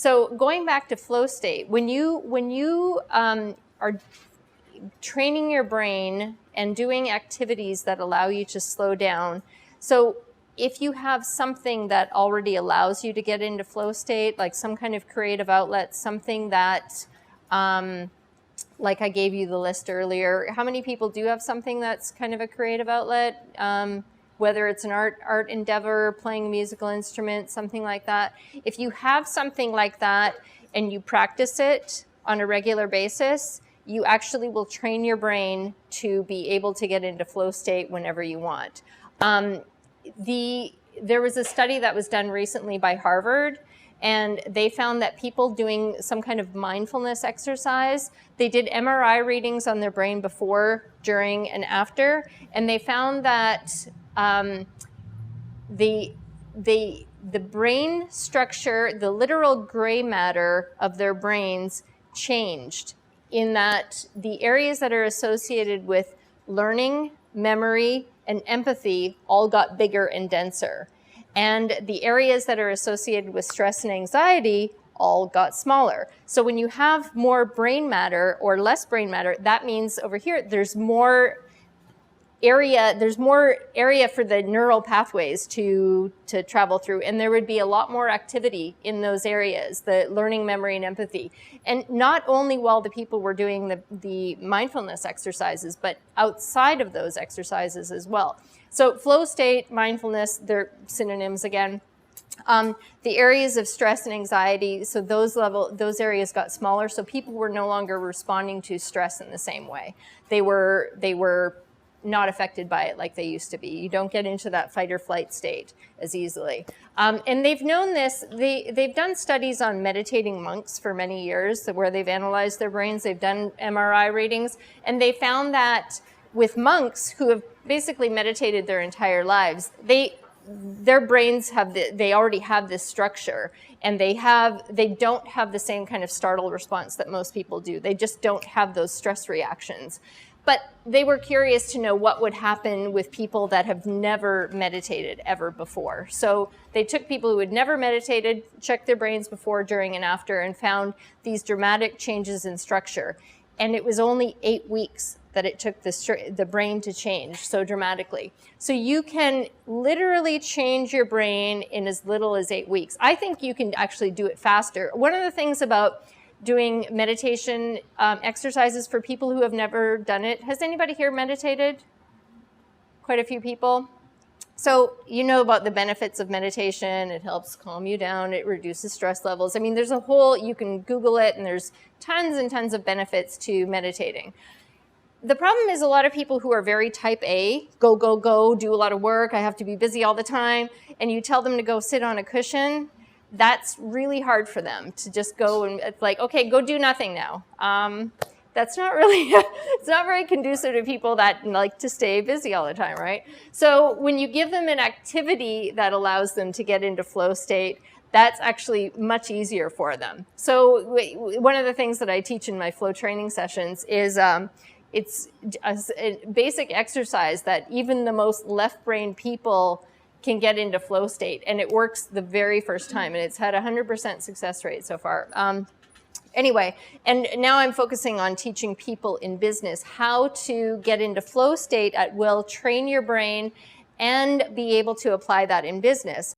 So going back to flow state, when you are training your brain and doing activities that allow you to slow down, so if you have something that already allows you to get into flow state, like some kind of creative outlet, something that, like I gave you the list earlier, how many people do have something that's kind of a creative outlet? Whether it's an art endeavor, playing a musical instrument, something like that. If you have something like that and you practice it on a regular basis, you actually will train your brain to be able to get into flow state whenever you want. There was a study that was done recently by Harvard, and they found that people doing some kind of mindfulness exercise, they did MRI readings on their brain before, during, and after, and they found that the brain structure, the literal gray matter of their brains changed, in that the areas that are associated with learning, memory, and empathy all got bigger and denser. And the areas that are associated with stress and anxiety all got smaller. So when you have more brain matter or less brain matter, that means over here there's more area for the neural pathways to travel through, and there would be a lot more activity in those areas, the learning, memory, and empathy. And not only while the people were doing the mindfulness exercises, but outside of those exercises as well. So flow state, mindfulness, they're synonyms again. The areas of stress and anxiety, so those areas got smaller, so people were no longer responding to stress in the same way. They were not affected by it like they used to be. You don't get into that fight or flight state as easily. And they've known this, they've done studies on meditating monks for many years where they've analyzed their brains, they've done MRI readings, and they found that with monks who have basically meditated their entire lives, their brains they already have this structure, and they don't have the same kind of startle response that most people do. They just don't have those stress reactions. But they were curious to know what would happen with people that have never meditated ever before. So they took people who had never meditated, checked their brains before, during, and after, and found these dramatic changes in structure. And it was only 8 weeks that it took the brain to change so dramatically. So you can literally change your brain in as little as 8 weeks. I think you can actually do it faster. One of the things about doing meditation exercises for people who have never done it. Has anybody here meditated? Quite a few people. So you know about the benefits of meditation. It helps calm you down. It reduces stress levels. I mean, there's a whole, you can Google it, and there's tons and tons of benefits to meditating. The problem is a lot of people who are very type A, go, go, go, do a lot of work, I have to be busy all the time, and you tell them to go sit on a cushion, that's really hard for them to just go and it's like, okay, go do nothing now. That's not really, it's not very conducive to people that like to stay busy all the time, right? So when you give them an activity that allows them to get into flow state, that's actually much easier for them. So one of the things that I teach in my flow training sessions is it's a basic exercise that even the most left-brained people can get into flow state, and it works the very first time, and it's had 100% success rate so far. Anyway, and now I'm focusing on teaching people in business how to get into flow state at will, train your brain, and be able to apply that in business.